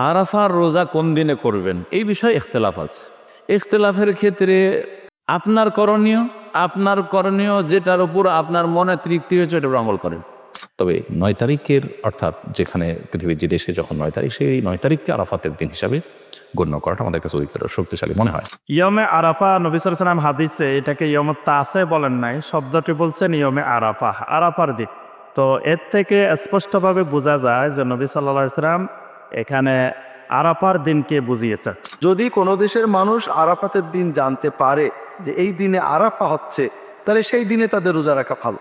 আরাফার রোজা কোন দিনে করবেন এই বিষয়ে ইখতিলাফ আছে। ইখতিলাফের ক্ষেত্রে আপনার করণীয় যেটার উপর আপনার মনে তৃপ্তি হয়েছে ওটার আমল করেন। তবে 9 তারিখের অর্থাৎ যেখানে পৃথিবীর যে দেশে যখন 9 তারিখ, সেই 9 তারিখকে আরাফাতের দিন হিসাবে গণ্য করাটা আমাদের কাছে অধিকতর শক্তিশালী মনে হয়। ইয়মে আরাফা নবী সাল্লাল্লাহু আলাইহি ওয়াসাল্লাম হাদিসে এটাকে ইয়মে তাসে বলেন নাই, শব্দটি বলছেন ইয়মে আরাফা, আরাফার দিন। তো এর থেকে স্পষ্টভাবে বোঝা যায় যে নবী সাল্লাল্লাহু আলাইহি ওয়াসাল্লাম এখানে আরাফার দিনকে বুঝিয়েছেন। যদি কোনো দেশের মানুষ আরাফাতের দিন জানতে পারে যে এই দিনে আরাফা হচ্ছে, তাহলে সেই দিনে তাদের রোজা রাখা ভালো।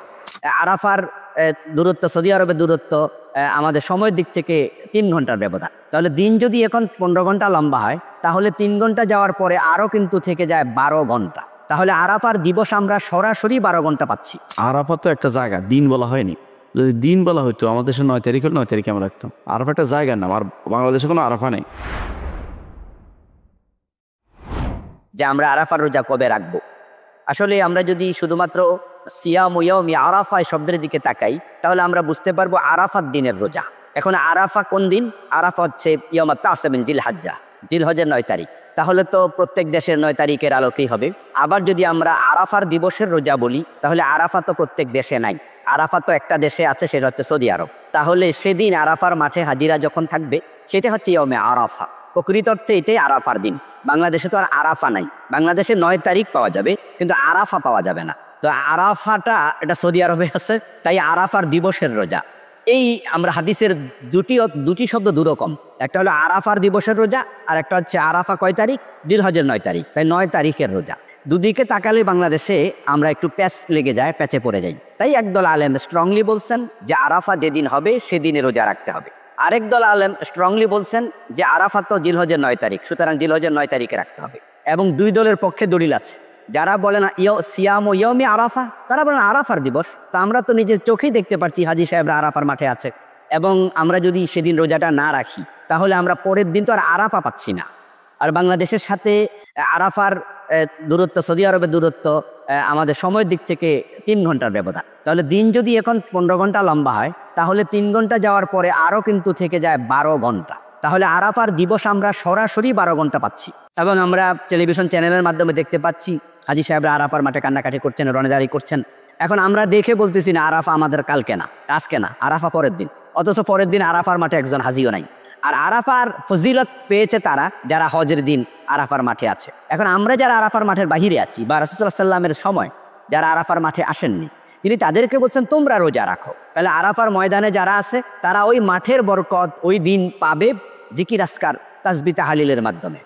আরাফার দূরত্ব, সৌদি আরবের দূরত্ব আমাদের সময়ের দিক থেকে 3 ঘন্টার ব্যবধান। তাহলে দিন যদি এখন 15 ঘন্টা লম্বা হয়, তাহলে 3 ঘন্টা যাওয়ার পরে আরও কিন্তু থেকে যায় 12 ঘন্টা। তাহলে আরাফার দিবস আমরা সরাসরি 12 ঘন্টা পাচ্ছি। আরাফা তো একটা জায়গা, দিন বলা হয়নি। যদি দিন বলা হইতো আমাদের দেশে 9 তারিখ হলে 9 তারিখে আমরা রাখতাম। আরাফা একটা জায়গার নাম, আর বাংলাদেশে কোনো আরাফা নেই। যে আমরা আরাফার রোজা কবে রাখবো, আসলে আমরা যদি শুধুমাত্র সিয়াম ইয়াউমি আরাফা শব্দের দিকে তাকাই, তাহলে আমরা বুঝতে পারবো আরাফার দিনের রোজা। এখন আরাফা কোন দিন? আরাফা হচ্ছে ইয়াউম তাসা মিন জিলহজ্জা, জিলহজের 9 তারিখ। তাহলে তো প্রত্যেক দেশের 9 তারিখের আলোকেই হবে। আবার যদি আমরা আরাফার দিবসের রোজা বলি, তাহলে আরাফা তো প্রত্যেক দেশে নাই, আরাফা তো একটা দেশে আছে, সেটা হচ্ছে সৌদি আরব। তাহলে সেদিন আরাফার মাঠে হাজিরা যখন থাকবে, সেটা হচ্ছে ইয়াউমে আরাফা। প্রকৃত অর্থে এটাই আরাফার দিন। বাংলাদেশে তো আর আরাফা নাই, বাংলাদেশে 9 তারিখ পাওয়া যাবে, কিন্তু আরাফা পাওয়া যাবে না। তো আরাফাটা এটা সৌদি আরবে আছে, তাই আরাফার দিবসের রোজা। এই আমরা হাদিসের দুটি শব্দ দুরকম, একটা হলো আরাফার দিবসের রোজা, আর একটা হচ্ছে আরাফা কয় তারিখ? জিলহজের 9 তারিখ। তাই 9 তারিখের রোজা। দুদিকে তাকালে বাংলাদেশে আমরা একটু প্যাচে পড়ে যাই। তাই একদল আলেম স্ট্রংলি বলছেন যে আরাফা যেদিন হবে সেদিনে রোজা রাখতে হবে। আরেক দল আলেম স্ট্রংলি বলছেন যে আরাফা তো জিলহজের 9 তারিখ, সুতরাং জিলহজের 9 তারিখে রাখতে হবে। এবং দুই দলের পক্ষে দলিল আছে। যারা বলেন সিয়াম ও ইয়মে আরাফা, তারা বলেন আরাফার দিবস। তা আমরা তো নিজের চোখেই দেখতে পাচ্ছি হাজী সাহেবরা আরাফার মাঠে আছে, এবং আমরা যদি সেদিন রোজাটা না রাখি, তাহলে আমরা পরের দিন তো আর আরাফা পাচ্ছি না। আর বাংলাদেশের সাথে আরাফার দূরত্ব, সৌদি আরবের দূরত্ব আমাদের সময়ের দিক থেকে 3 ঘন্টার ব্যবধান। তাহলে দিন যদি এখন 15 ঘন্টা লম্বা হয়, তাহলে 3 ঘন্টা যাওয়ার পরে আরও কিন্তু থেকে যায় 12 ঘন্টা। তাহলে আরাফার দিবস আমরা সরাসরি 12 ঘন্টা পাচ্ছি। এবং আমরা টেলিভিশন চ্যানেলের মাধ্যমে দেখতে পাচ্ছি হাজী সাহেবরা আরাফার মাঠে কান্নাকাটি করছেন, রনেদারি করছেন। এখন আমরা দেখে বলতেছি না আরাফা আমাদের কালকে না, আজকে না, আরাফা পরের দিন। অথচ পরের দিন আরাফার মাঠে একজন হাজিও নাই। আর আরাফার ফজিলত পেয়েছে তারা যারা হজের দিন আরাফার মাঠে আছে। এখন আমরা যারা আরাফার মাঠের বাহিরে আছি, বা রাসূলুল্লাহ সাল্লাল্লাহু আলাইহি ওয়াসাল্লামের সময় যারা আরাফার মাঠে আসেননি, তিনি তাদেরকে বলছেন তোমরা রোজা রাখো। তাহলে আরাফার ময়দানে যারা আছে, তারা ওই মাঠের বরকত ওই দিন পাবে জিকির আসকার তাসবিহ তাহলিলের মাধ্যমে,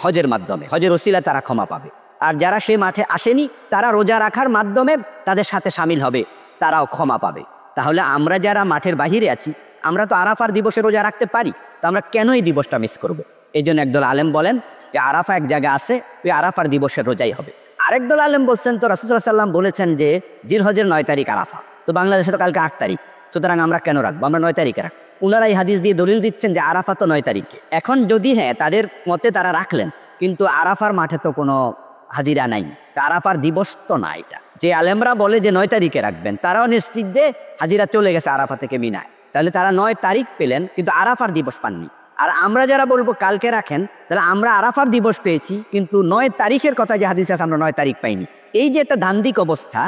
হজের মাধ্যমে, হজের ওসিলা তারা ক্ষমা পাবে। আর যারা সে মাঠে আসেনি, তারা রোজা রাখার মাধ্যমে তাদের সাথে শামিল হবে, তারাও ক্ষমা পাবে। তাহলে আমরা যারা মাঠের বাহিরে আছি, আমরা তো আরাফার দিবসে রোজা রাখতে পারি, তো আমরা কেন এই দিবসটা মিস করব? এই জন্য একদল আলেম বলেন যে আরাফা এক জায়গা আছে, ওই আরাফার দিবসের রোজাই হবে। আরেক দল আলেম বলছেন তো রাসূলুল্লাহ সাল্লাল্লাহু আলাইহি ওয়াসাল্লাম বলেছেন যে জিলহজের 9 তারিখ আরাফা, তো বাংলাদেশে তো কালকে 8 তারিখ, সুতরাং আমরা কেন রাখবো? আমরা 9 তারিখে রাখবো। ওনারা এই হাদিস দিয়ে দলিল দিচ্ছেন যে আরাফা তো 9 তারিখে। এখন যদি তাদের মতে তারা রাখলেন, কিন্তু আরাফার মাঠে তো কোনো হাজিরা নাই, আরাফার দিবস তো না এটা। যে আলেমরা বলে যে 9 তারিখে রাখবেন, তারাও নিশ্চিত যে হাজিরা চলে গেছে আরাফা থেকে মিনায়। তাহলে তারা 9 তারিখ পেলেন, কিন্তু আরাফার দিবস পাননি। আর আমরা যারা বলবো কালকে রাখেন, তাহলে আমরা আরাফার দিবস পেয়েছি, কিন্তু 9 তারিখের কথা যে হাদিস আছে আমরা 9 তারিখ পাইনি। এই যে একটা ধান্দিক অবস্থা,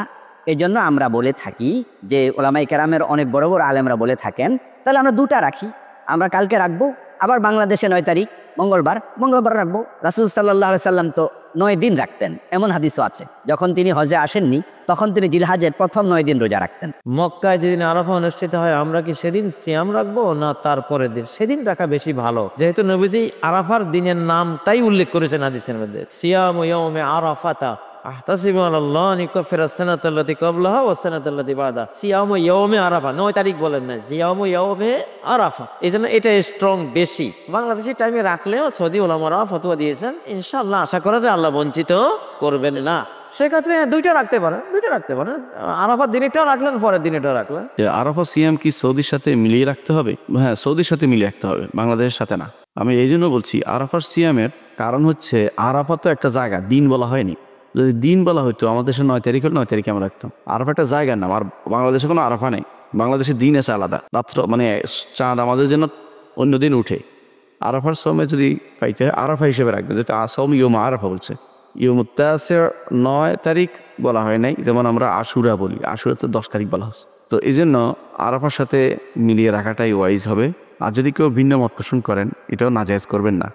এই জন্য আমরা বলে থাকি যে ওলামায়ে কেরামের অনেক বড় বড় আলেমরা বলে থাকেন, তাহলে আমরা 2টা রাখি। আমরা কালকে রাখবো, আবার বাংলাদেশে 9 তারিখ মঙ্গলবার রাখবো। রাসূল সাল্লাল্লাহু আলাইহি ওয়াসাল্লাম তো 9 দিন রাখতেন, এমন হাদিসও আছে। যখন তিনি হজে আসেননি, তখন তিনি জিলহজের প্রথম 9 দিন রোজা রাখতেন। মক্কায় যেদিন আরাফা অনুষ্ঠিত হয়, আমরা কি সেদিন সিয়াম রাখবো না তারপরের দিন? সেদিন রাখা বেশি ভালো, যেহেতু নবীজি আরাফার দিনের নামটাই উল্লেখ করেছেন হাদিসের মধ্যে, সিয়াম ইয়াউমে আরাফাতা আহতাসিবু আলাল্লাহ আন ইউকাফিরা সানাতাল্লাতী ক্বাবলাহা ওয়া সানাতাল্লাতী বা'দাহা। সিয়াম ইয়াউমে আরাফা, 9 তারিখ বলেন না, সিয়াম ইয়াউমে আরাফা। এইজন্য এটা স্ট্রং বেশি। বাংলাদেশি টাইমে রাখলেও সৌদি উলামারা ফতোয়া দিয়েছেন, ইনশাআল্লাহ আশা করা যায় আল্লাহ বঞ্চিত করবেন না। সেক্ষেত্রে 2টা রাখতে পারেন, আরাফার দিনেরটাও রাখলেন, পরের দিনেরটাও রাখলেন। আরাফা সিয়াম কি সৌদির সাথে মিলিয়ে রাখতে হবে? হ্যাঁ, সৌদির সাথে মিলিয়ে রাখতে হবে, বাংলাদেশের সাথে না। আমি এই জন্য বলছি আরাফার সিয়ামের কারণ হচ্ছে আরাফা তো একটা জায়গা, দিন বলা হয়নি। যদি দিন বলা হইতো আমাদের দেশে 9 তারিখ হলে 9 তারিখে আমরা রাখতাম। আরাফা একটা জায়গার নাম, আর বাংলাদেশে কোনো আরাফা নেই। বাংলাদেশের দিন আছে আলাদা, রাত্র মানে চাঁদ আমাদের জন্য অন্য দিন উঠে, আরাফার সময় যদি পাইতে হয় আরাফা হিসেবে রাখবেন, যেটা আসম ইয়মা আরাফা বলছে। ইয়মুত্তাসের 9 তারিখ বলা হয় নাই, যেমন আমরা আশুরা বলি, আশুরা তো 10 তারিখ বলা হচ্ছে। তো এই জন্য আরাফার সাথে মিলিয়ে রাখাটাই ওয়াইজ হবে। আর যদি কেউ ভিন্ন মত পোষণ করেন এটাও নাজায়েজ করবেন না,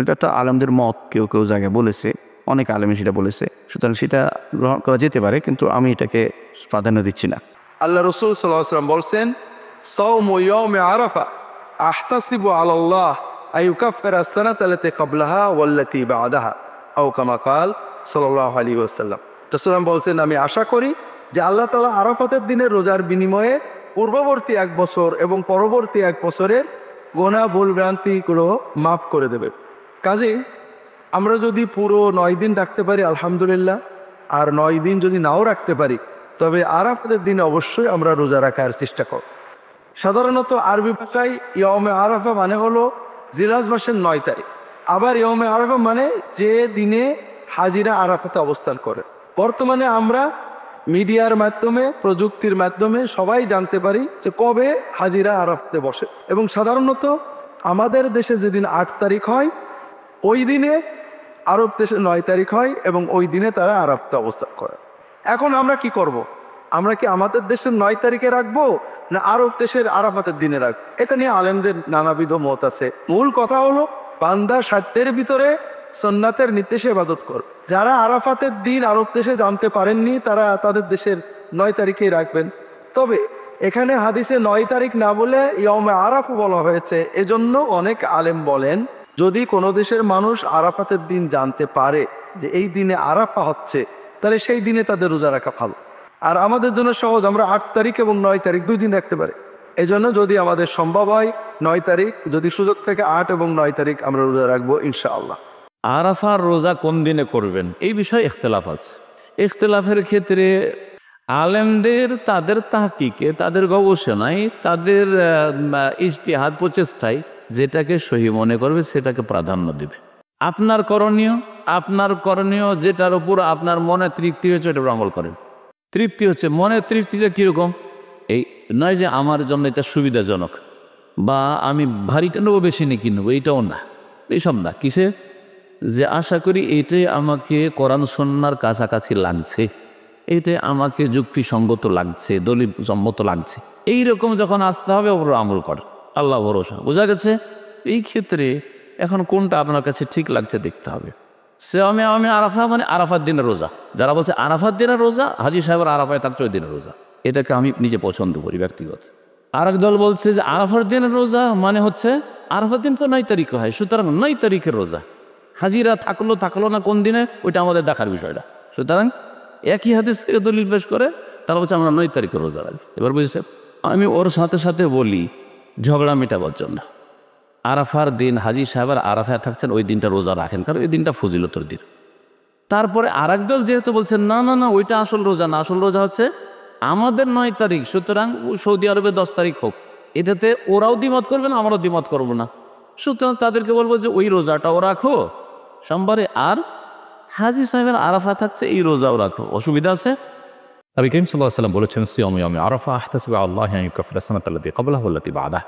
এটা একটা আলেমদের মত, কেউ কেউ জায়গায় বলেছে, অনেক আলেমে সেটা বলেছে, সুতরাং সেটা গ্রহণ করা যেতে পারে, কিন্তু আমি এটাকে প্রাধান্য দিচ্ছি না। আল্লাহ রসুল সাল্লাল্লাহু আলাইহি ওয়াসাল্লাম বলছেন, সাওমু ইয়াউমি আরাফা আহতাসিবু আলাল্লাহ আইয়ুকাফিরা আস-সানাতা আল্লাতী ক্বাবলাহা ওয়াল্লাতী বা'দাহা আও কামা ক্বাল সাল্লাল্লাহু আলাইহি ওয়াসাল্লাম। রাসূল বলছেন, আমি আশা করি যে আল্লাহ তাআলা আরাফাতের দিনের রোজার বিনিময়ে পূর্ববর্তী 1 বছর এবং পরবর্তী 1 বছরের গুনাহ ভুল ভ্রান্তিগুলো মাফ করে দেবে। কাজেই আমরা যদি পুরো 9 দিন রাখতে পারি আলহামদুলিল্লাহ, আর 9 দিন যদি নাও রাখতে পারি তবে আরাফাতের দিনে অবশ্যই আমরা রোজা রাখার চেষ্টা করব। সাধারণত আরবি ভাষায় ইয়মে আরাফা মানে হলো জিলহজ মাসের 9 তারিখ। আবার ইয়মে আরাফা মানে যে দিনে হাজিরা আরাফাতে অবস্থান করে। বর্তমানে আমরা মিডিয়ার মাধ্যমে, প্রযুক্তির মাধ্যমে সবাই জানতে পারি যে কবে হাজিরা আরাফাতে বসে, এবং সাধারণত আমাদের দেশে যেদিন 8 তারিখ হয় ওই দিনে আরব দেশে 9 তারিখ হয়, এবং ওই দিনে তারা আরাফাতে অবস্থান করে। এখন আমরা কি করব? আমরা কি আমাদের দেশের 9 তারিখে রাখবো না আরব দেশের আরাফাতের দিনে রাখবো? এটা নিয়ে আলেমদের নানাবিধ মত আছে। মূল কথা হলো বান্দা সাধ্যের ভিতরে সুন্নাতের নির্দেশে ইবাদত কর। যারা আরাফাতের দিন আরব দেশে জানতে পারেননি তারা তাদের দেশের 9 তারিখেই রাখবেন। তবে এখানে হাদিসে 9 তারিখ না বলে ইয়মে আরাফা বলা হয়েছে, এজন্য অনেক আলেম বলেন যদি কোনো দেশের মানুষ আরাফাতের দিন জানতে পারে যে এই দিনে আরাফা হচ্ছে, তাহলে সেই দিনে তাদের রোজা রাখা ভালো। আর আমাদের জন্য সহজ, আমরা 8 তারিখ এবং 9 তারিখ 2 দিন রাখতে পারি। এজন্য যদি আমাদের সম্ভব হয় 9 তারিখ, যদি সুযোগ থেকে 8 এবং 9 তারিখ আমরা রোজা রাখবো ইনশাআল্লাহ। আরাফার রোজা কোন দিনে করবেন এই বিষয়ে ইখতিলাফ আছে। ইখতিলাফের ক্ষেত্রে আলেমদের তাদের তাহকিকে, তাদের গবেষণায়, তাদের ইজতিহাদ প্রচেষ্টায় যেটাকে সহি মনে করবে সেটাকে প্রাধান্য দেবে। আপনার করণীয় যেটার উপর আপনার মনে তৃপ্তি হচ্ছে ওটা আমল করেন। তৃপ্তি হচ্ছে, মনের তৃপ্তিটা কীরকম? এই নয় যে আমার জন্য এটা সুবিধাজনক বা আমি ভারীটা নেবো বেশি নিয়ে কিনবো, এইটাও না, এইসব না। কিসে যে আশা করি এইটাই আমাকে কোরআন সুন্নাহর কাছাকাছি লাগছে, এইটাই আমাকে যুক্তিসঙ্গত লাগছে, দলিল সম্মত লাগছে, এইরকম যখন আসতে হবে ওপর আমল কর, আল্লাহ ভরসা। বোঝা গেছে? এই ক্ষেত্রে এখন কোনটা আপনার কাছে ঠিক লাগছে দেখতে হবে। আমি আরাফা মানে আরাফার দিনের রোজা। যারা বলছে আরাফার দিনের রোজা, হাজি সাহেবের আরাফায় তার 14 দিনের রোজা, এটাকে আমি নিজে পছন্দ করি ব্যক্তিগত। আর এক দল বলছে যে আরাফার দিনের রোজা মানে হচ্ছে আরাফার দিন তো 9 তারিখে হয়, সুতরাং 9 তারিখের রোজা। হাজিরা থাকলো না কোন দিনে ওইটা আমাদের দেখার বিষয়টা। সুতরাং একই হাদিস থেকে দলিল পেশ করে তারা বলছে আমরা 9 তারিখের রোজা রাখি। এবার বুঝেছে, আমি ওর সাথে সাথে বলি ঝগড়া মেটাবার জন্য, আরাফার দিন হাজি সাহেবের আরাফায় থাকছেন ওই দিনটা রোজা রাখেন, কারণ ওই দিনটা ফজিলতর দিন। তারপরে আর এক দল যেহেতু বলছেন না না না ওইটা আসল রোজা না, আসল রোজা হচ্ছে আমাদের 9 তারিখ, সুতরাং সৌদি আরবে 10 তারিখ হোক, এটাতে ওরাও দ্বিমত করবে না, আমরাও দ্বিমত করবো না। সুতরাং তাদেরকে বলবো যে ওই রোজাটাও রাখো সোমবারে, আর হাজি সাহেবের আরাফা থাকছে এই রোজাও রাখো, অসুবিধা আছে? নবী করিম সাল্লাল্লাহু আলাইহি ওয়াসাল্লাম বলেছেন, সিয়ামু ইয়াউমি আরাফা আহতাসিবু আল্লাহ আন ইউকাফিরা সানাতা আল্লাতী ক্বাবলাহা ওয়াল্লাতী বা'দাহা।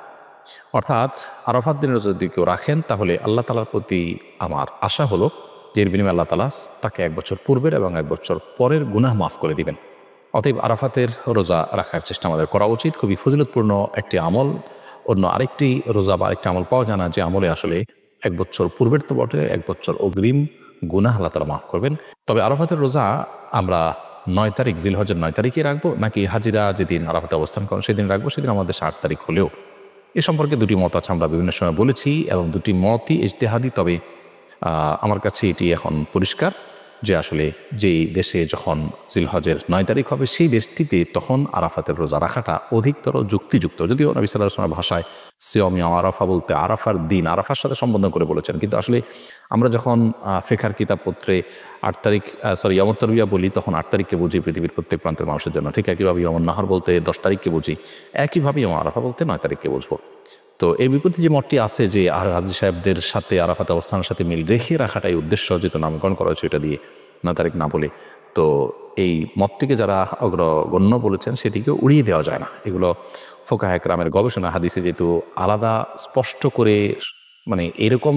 অর্থাৎ আরাফাত দিনের যদি কেউ রাখেন তাহলে আল্লাহ তাআলার প্রতি আমার আশা হলো যে এর বিনিময়ে আল্লাহ তাআলা তাকে 1 বছর পূর্বের এবং 1 বছর পরের গুনাহ মাফ করে দিবেন। অতএব আরাফাতের রোজা রাখার চেষ্টা আমাদের করা উচিত। খুবই ফজিলতপূর্ণ একটি আমল। অন্য আরেকটি রোজা বা আরেকটি আমল পাওয়া যায় না যে আমলে আসলে 1 বছর পূর্বের তো বটে, 1 বছর অগ্রিম গুনাহ আল্লাহ তাআলা মাফ করবেন। তবে আরাফাতের রোজা আমরা 9 তারিখ জিলহজের 9 তারিখে রাখবো, নাকি হাজিরা যেদিন আরাফাতে অবস্থান করেন সেদিন রাখবো, সেদিন আমাদের 8 তারিখ হলেও। এ সম্পর্কে 2টি মত আছে, আমরা বিভিন্ন সময় বলেছি, এবং 2টি মতই ইজতিহাদি। তবে আমার কাছে এটি এখন পরিষ্কার যে আসলে যেই দেশে যখন জিলহজের 9 তারিখ হবে সেই দেশটিতে তখন আরাফাতের রোজা রাখাটা অধিকতর যুক্তিযুক্ত। যদিও নবী সাল্লাল্লাহু আলাইহি ওয়াসাল্লামের ভাষায় সিয়ামু আরাফা বলতে আরাফার দিন, আরাফার সাথে সম্বোধন করে বলেছেন, কিন্তু আসলে আমরা যখন ফিকহের কিতাবপত্রে 8 তারিখ ইয়ামুত তারবিয়া বলি তখন 8 তারিখকে বুঝি পৃথিবীর প্রত্যেক প্রান্তের মানুষের জন্য। ঠিক একইভাবে ইয়ামুন নাহর বলতে 10 তারিখকে বুঝি, একইভাবে ইয়ামুন আরাফা বলতে 9 তারিখকে বুঝবো। তো এই বিপরীতে যে মতটি আছে যে হাজি সাহেবদের সাথে আরাফাতে অবস্থানের সাথে মিল রেখে রাখাটাই উদ্দেশ্য, যেহেতু নামকরণ করা হয়েছে এটা দিয়ে 9 তারিখ না বলে, তো এই মতটিকে যারা অগ্রগণ্য বলেছেন সেটিকে উড়িয়ে দেওয়া যায় না। এগুলো ফোকাহে কেরামের গবেষণা, হাদিসে যেহেতু আলাদা স্পষ্ট করে মানে এরকম